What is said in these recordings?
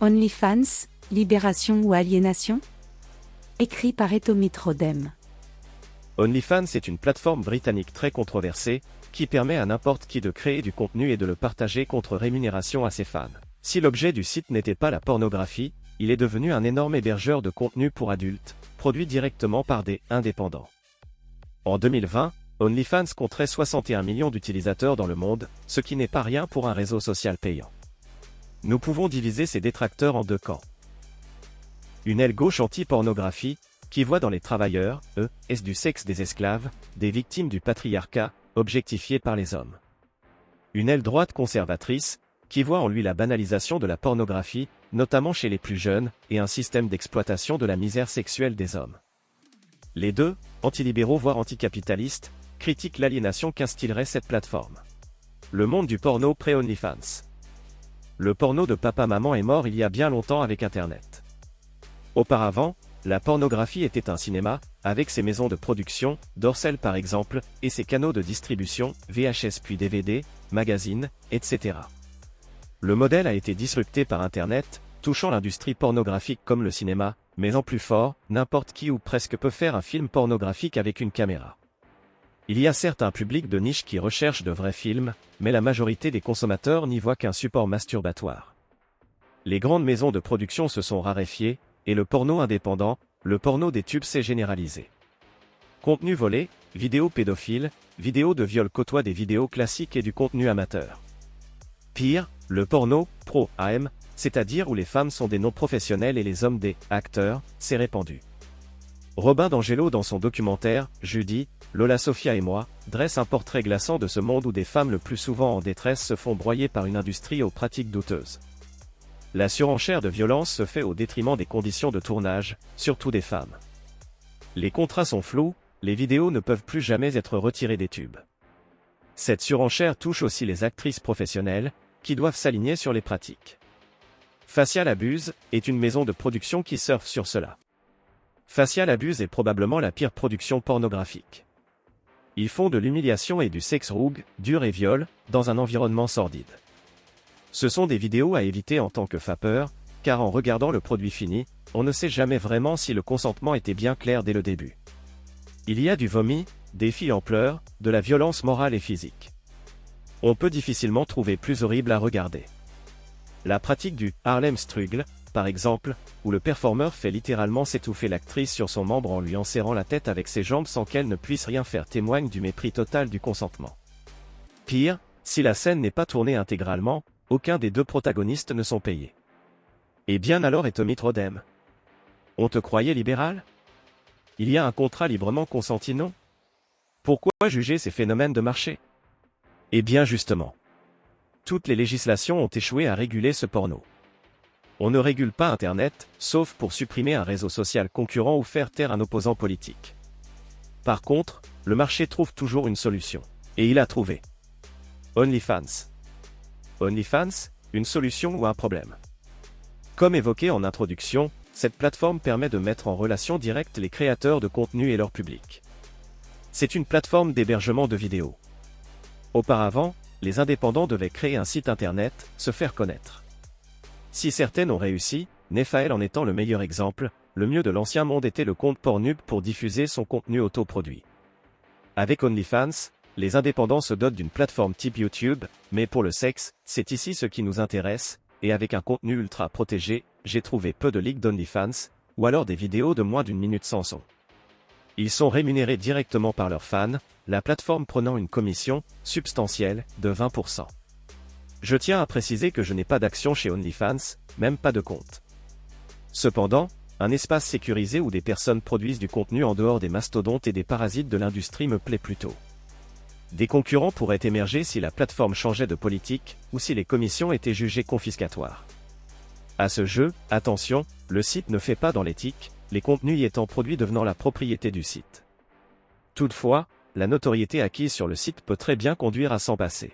OnlyFans, libération ou aliénation? Écrit par Etomit Rodem. OnlyFans est une plateforme britannique très controversée, qui permet à n'importe qui de créer du contenu et de le partager contre rémunération à ses fans. Si l'objet du site n'était pas la pornographie, il est devenu un énorme hébergeur de contenu pour adultes, produit directement par des indépendants. En 2020, OnlyFans compterait 61 millions d'utilisateurs dans le monde, ce qui n'est pas rien pour un réseau social payant. Nous pouvons diviser ces détracteurs en deux camps. Une aile gauche anti-pornographie, qui voit dans les travailleurs, du sexe des esclaves, des victimes du patriarcat, objectifiées par les hommes. Une aile droite conservatrice, qui voit en lui la banalisation de la pornographie, notamment chez les plus jeunes, et un système d'exploitation de la misère sexuelle des hommes. Les deux, antilibéraux voire anticapitalistes, critiquent l'aliénation qu'instillerait cette plateforme. Le monde du porno pré-OnlyFans. Le porno de papa-maman est mort il y a bien longtemps avec Internet. Auparavant, la pornographie était un cinéma, avec ses maisons de production, Dorsel par exemple, et ses canaux de distribution, VHS puis DVD, magazines, etc. Le modèle a été disrupté par Internet, touchant l'industrie pornographique comme le cinéma, mais en plus fort, n'importe qui ou presque peut faire un film pornographique avec une caméra. Il y a certes un public de niche qui recherche de vrais films, mais la majorité des consommateurs n'y voient qu'un support masturbatoire. Les grandes maisons de production se sont raréfiées, et le porno indépendant, le porno des tubes s'est généralisé. Contenu volé, vidéos pédophiles, vidéos de viol côtoient des vidéos classiques et du contenu amateur. Pire, le porno, pro-AM, c'est-à-dire où les femmes sont des non-professionnels et les hommes des acteurs, s'est répandu. Robin D'Angelo dans son documentaire « Judy, Lola Sofia et moi » dresse un portrait glaçant de ce monde où des femmes le plus souvent en détresse se font broyer par une industrie aux pratiques douteuses. La surenchère de violence se fait au détriment des conditions de tournage, surtout des femmes. Les contrats sont flous, les vidéos ne peuvent plus jamais être retirées des tubes. Cette surenchère touche aussi les actrices professionnelles, qui doivent s'aligner sur les pratiques. Facial Abuse est une maison de production qui surfe sur cela. Facial Abuse est probablement la pire production pornographique. Ils font de l'humiliation et du sexe rouge, dur et viol, dans un environnement sordide. Ce sont des vidéos à éviter en tant que vapeur, car en regardant le produit fini, on ne sait jamais vraiment si le consentement était bien clair dès le début. Il y a du vomi, des filles en pleurs, de la violence morale et physique. On peut difficilement trouver plus horrible à regarder. La pratique du Harlem Struggle, par exemple, où le performeur fait littéralement s'étouffer l'actrice sur son membre en lui enserrant la tête avec ses jambes sans qu'elle ne puisse rien faire, témoigne du mépris total du consentement. Pire, si la scène n'est pas tournée intégralement, aucun des deux protagonistes ne sont payés. Et bien alors Etomit Rodem. On te croyait libéral? Il y a un contrat librement consenti, non? Pourquoi juger ces phénomènes de marché? Eh bien justement. Toutes les législations ont échoué à réguler ce porno. On ne régule pas Internet, sauf pour supprimer un réseau social concurrent ou faire taire un opposant politique. Par contre, le marché trouve toujours une solution. Et il a trouvé. OnlyFans. OnlyFans, une solution ou un problème? Comme évoqué en introduction, cette plateforme permet de mettre en relation directe les créateurs de contenu et leur public. C'est une plateforme d'hébergement de vidéos. Auparavant, les indépendants devaient créer un site internet, se faire connaître. Si certaines ont réussi, Nephael en étant le meilleur exemple, le mieux de l'ancien monde était le compte Pornhub pour diffuser son contenu autoproduit. Avec OnlyFans, les indépendants se dotent d'une plateforme type YouTube, mais pour le sexe, c'est ici ce qui nous intéresse, et avec un contenu ultra protégé, j'ai trouvé peu de leaks d'OnlyFans, ou alors des vidéos de moins d'une minute sans son. Ils sont rémunérés directement par leurs fans, la plateforme prenant une commission, substantielle, de 20%. Je tiens à préciser que je n'ai pas d'action chez OnlyFans, même pas de compte. Cependant, un espace sécurisé où des personnes produisent du contenu en dehors des mastodontes et des parasites de l'industrie me plaît plutôt. Des concurrents pourraient émerger si la plateforme changeait de politique, ou si les commissions étaient jugées confiscatoires. À ce jeu, attention, le site ne fait pas dans l'éthique, les contenus y étant produits devenant la propriété du site. Toutefois, la notoriété acquise sur le site peut très bien conduire à s'en passer.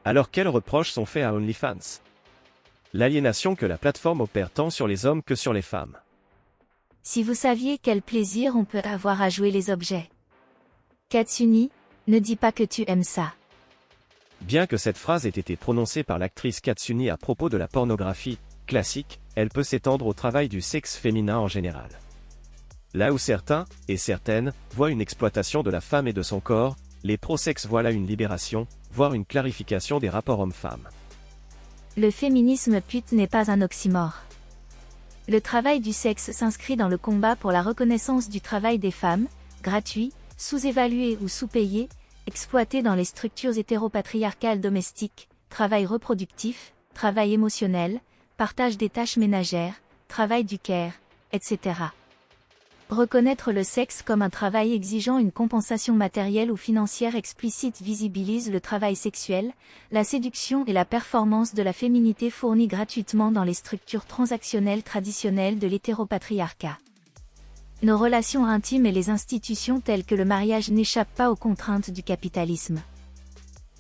Alors quels reproches sont faits à OnlyFans? L'aliénation que la plateforme opère tant sur les hommes que sur les femmes. Si vous saviez quel plaisir on peut avoir à jouer les objets. Katsuni, ne dis pas que tu aimes ça. Bien que cette phrase ait été prononcée par l'actrice Katsuni à propos de la pornographie, classique, elle peut s'étendre au travail du sexe féminin en général. Là où certains, et certaines, voient une exploitation de la femme et de son corps, les pro-sexe voient là une libération, voire une clarification des rapports hommes-femmes. Le féminisme pute n'est pas un oxymore. Le travail du sexe s'inscrit dans le combat pour la reconnaissance du travail des femmes, gratuit, sous-évalué ou sous-payé, exploité dans les structures hétéropatriarcales domestiques, travail reproductif, travail émotionnel, partage des tâches ménagères, travail du care, etc. Reconnaître le sexe comme un travail exigeant une compensation matérielle ou financière explicite visibilise le travail sexuel, la séduction et la performance de la féminité fournie gratuitement dans les structures transactionnelles traditionnelles de l'hétéropatriarcat. Nos relations intimes et les institutions telles que le mariage n'échappent pas aux contraintes du capitalisme.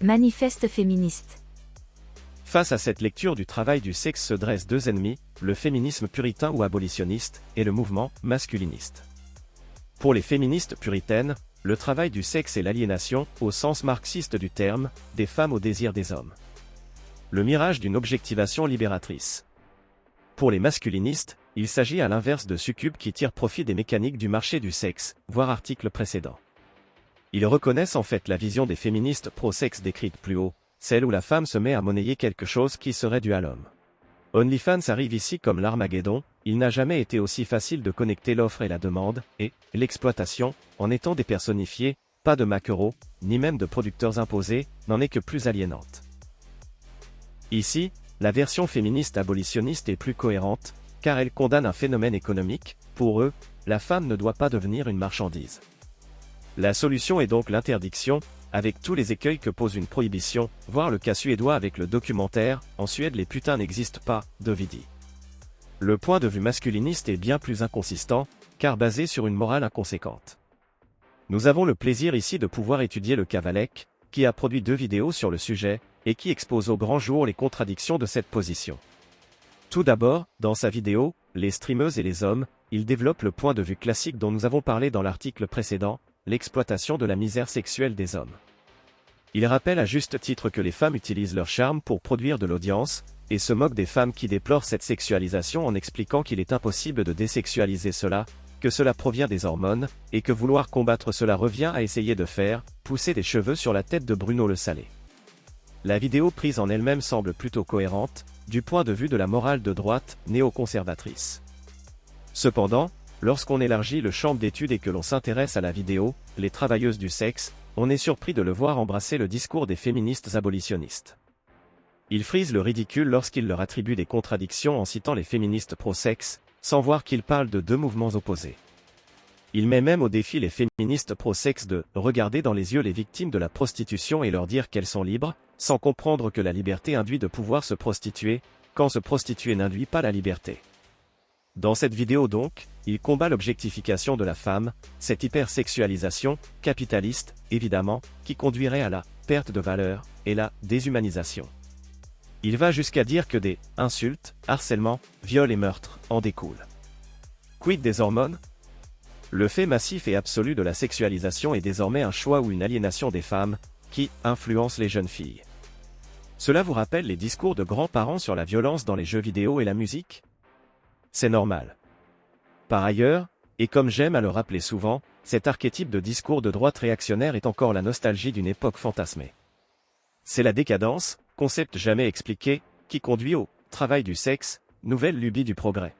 Manifeste féministe. Face à cette lecture du travail du sexe se dressent deux ennemis, le féminisme puritain ou abolitionniste, et le mouvement masculiniste. Pour les féministes puritaines, le travail du sexe est l'aliénation, au sens marxiste du terme, des femmes au désir des hommes. Le mirage d'une objectivation libératrice. Pour les masculinistes, il s'agit à l'inverse de succubes qui tirent profit des mécaniques du marché du sexe, voir article précédent. Ils reconnaissent en fait la vision des féministes pro-sexe décrite plus haut, celle où la femme se met à monnayer quelque chose qui serait dû à l'homme. OnlyFans arrive ici comme l'Armageddon, il n'a jamais été aussi facile de connecter l'offre et la demande, et l'exploitation, en étant dépersonnifiée, pas de maquereaux, ni même de producteurs imposés, n'en est que plus aliénante. Ici, la version féministe abolitionniste est plus cohérente, car elle condamne un phénomène économique, pour eux, la femme ne doit pas devenir une marchandise. La solution est donc l'interdiction, avec tous les écueils que pose une prohibition, voire le cas suédois avec le documentaire « En Suède les putains n'existent pas » d'Ovidi. Le point de vue masculiniste est bien plus inconsistant, car basé sur une morale inconséquente. Nous avons le plaisir ici de pouvoir étudier le cas Valek, qui a produit 2 vidéos sur le sujet, et qui expose au grand jour les contradictions de cette position. Tout d'abord, dans sa vidéo « Les streameuses et les hommes », il développe le point de vue classique dont nous avons parlé dans l'article précédent, l'exploitation de la misère sexuelle des hommes. Il rappelle à juste titre que les femmes utilisent leur charme pour produire de l'audience, et se moque des femmes qui déplorent cette sexualisation en expliquant qu'il est impossible de désexualiser cela, que cela provient des hormones, et que vouloir combattre cela revient à essayer de faire pousser des cheveux sur la tête de Bruno Le Salé. La vidéo prise en elle-même semble plutôt cohérente, du point de vue de la morale de droite néoconservatrice. Cependant, lorsqu'on élargit le champ d'études et que l'on s'intéresse à la vidéo, les travailleuses du sexe, on est surpris de le voir embrasser le discours des féministes abolitionnistes. Il frise le ridicule lorsqu'il leur attribue des contradictions en citant les féministes pro-sexe, sans voir qu'ils parlent de 2 mouvements opposés. Il met même au défi les féministes pro-sexe de « regarder dans les yeux les victimes de la prostitution et leur dire qu'elles sont libres », sans comprendre que la liberté induit de pouvoir se prostituer, quand se prostituer n'induit pas la liberté. Dans cette vidéo donc, il combat l'objectification de la femme, cette hypersexualisation, capitaliste, évidemment, qui conduirait à la perte de valeur, et la déshumanisation. Il va jusqu'à dire que des insultes, harcèlements, viols et meurtres en découlent. Quid des hormones ? Le fait massif et absolu de la sexualisation est désormais un choix ou une aliénation des femmes, qui influence les jeunes filles. Cela vous rappelle les discours de grands-parents sur la violence dans les jeux vidéo et la musique ? C'est normal. Par ailleurs, et comme j'aime à le rappeler souvent, cet archétype de discours de droite réactionnaire est encore la nostalgie d'une époque fantasmée. C'est la décadence, concept jamais expliqué, qui conduit au travail du sexe, nouvelle lubie du progrès.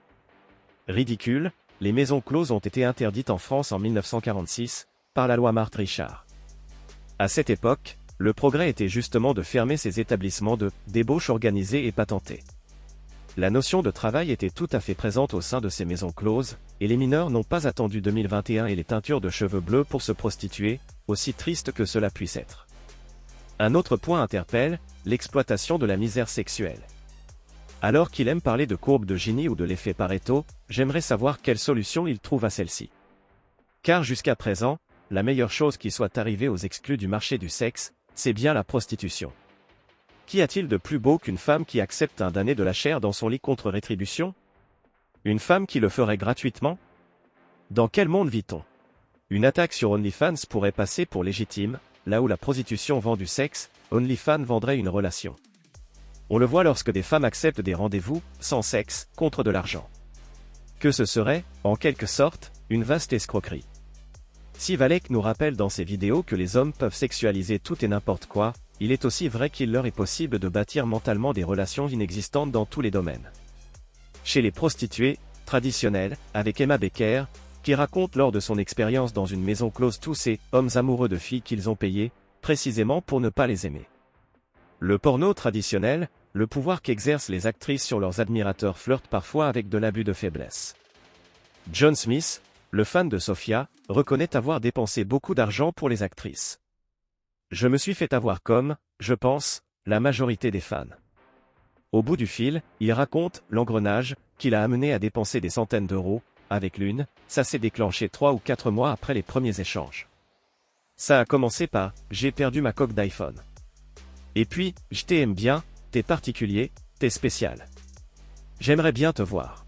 Ridicule, les maisons closes ont été interdites en France en 1946, par la loi Marthe-Richard. À cette époque, le progrès était justement de fermer ces établissements de débauche organisée et patentée. La notion de travail était tout à fait présente au sein de ces maisons closes, et les mineurs n'ont pas attendu 2021 et les teintures de cheveux bleus pour se prostituer, aussi triste que cela puisse être. Un autre point interpelle, l'exploitation de la misère sexuelle. Alors qu'il aime parler de courbe de Gini ou de l'effet Pareto, j'aimerais savoir quelle solution il trouve à celle-ci. Car jusqu'à présent, la meilleure chose qui soit arrivée aux exclus du marché du sexe, c'est bien la prostitution. Qu'y a-t-il de plus beau qu'une femme qui accepte un damné de la chair dans son lit contre rétribution ? Une femme qui le ferait gratuitement ? Dans quel monde vit-on ? Une attaque sur OnlyFans pourrait passer pour légitime, là où la prostitution vend du sexe, OnlyFans vendrait une relation. On le voit lorsque des femmes acceptent des rendez-vous, sans sexe, contre de l'argent. Que ce serait, en quelque sorte, une vaste escroquerie. Si Valek nous rappelle dans ses vidéos que les hommes peuvent sexualiser tout et n'importe quoi, il est aussi vrai qu'il leur est possible de bâtir mentalement des relations inexistantes dans tous les domaines. Chez les prostituées, traditionnelles, avec Emma Becker, qui raconte lors de son expérience dans une maison close tous ces hommes amoureux de filles qu'ils ont payées, précisément pour ne pas les aimer. Le porno traditionnel, le pouvoir qu'exercent les actrices sur leurs admirateurs flirte parfois avec de l'abus de faiblesse. John Smith, le fan de Sophia, reconnaît avoir dépensé beaucoup d'argent pour les actrices. Je me suis fait avoir comme, je pense, la majorité des fans. Au bout du fil, il raconte l'engrenage qui l'a amené à dépenser des centaines d'euros. Avec l'une, ça s'est déclenché 3 ou 4 mois après les premiers échanges. Ça a commencé par « j'ai perdu ma coque d'iPhone ». Et puis « je t'aime bien, t'es particulier, t'es spécial. J'aimerais bien te voir ».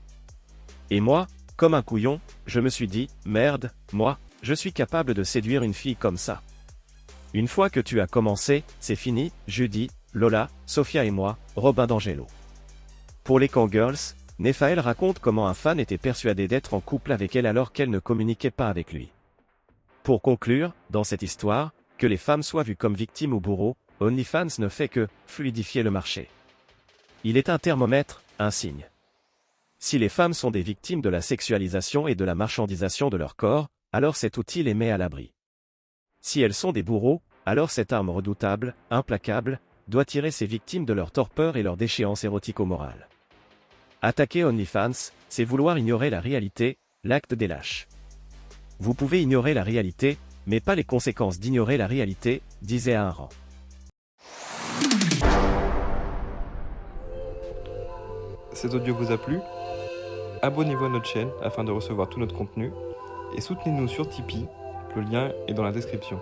Et moi, comme un couillon, je me suis dit « merde, moi, je suis capable de séduire une fille comme ça ». Une fois que tu as commencé, c'est fini, Judy, Lola, Sophia et moi, Robin d'Angelo. Pour les Kangirls, Nephaël raconte comment un fan était persuadé d'être en couple avec elle alors qu'elle ne communiquait pas avec lui. Pour conclure, dans cette histoire, que les femmes soient vues comme victimes ou bourreaux, OnlyFans ne fait que fluidifier le marché. Il est un thermomètre, un signe. Si les femmes sont des victimes de la sexualisation et de la marchandisation de leur corps, alors cet outil les met à l'abri. Si elles sont des bourreaux, alors cette arme redoutable, implacable, doit tirer ses victimes de leur torpeur et leur déchéance érotico-morale. Attaquer OnlyFans, c'est vouloir ignorer la réalité, l'acte des lâches. Vous pouvez ignorer la réalité, mais pas les conséquences d'ignorer la réalité, disait Ayn Rand. Cet audio vous a plu ? Abonnez-vous à notre chaîne afin de recevoir tout notre contenu et soutenez-nous sur Tipeee, le lien est dans la description.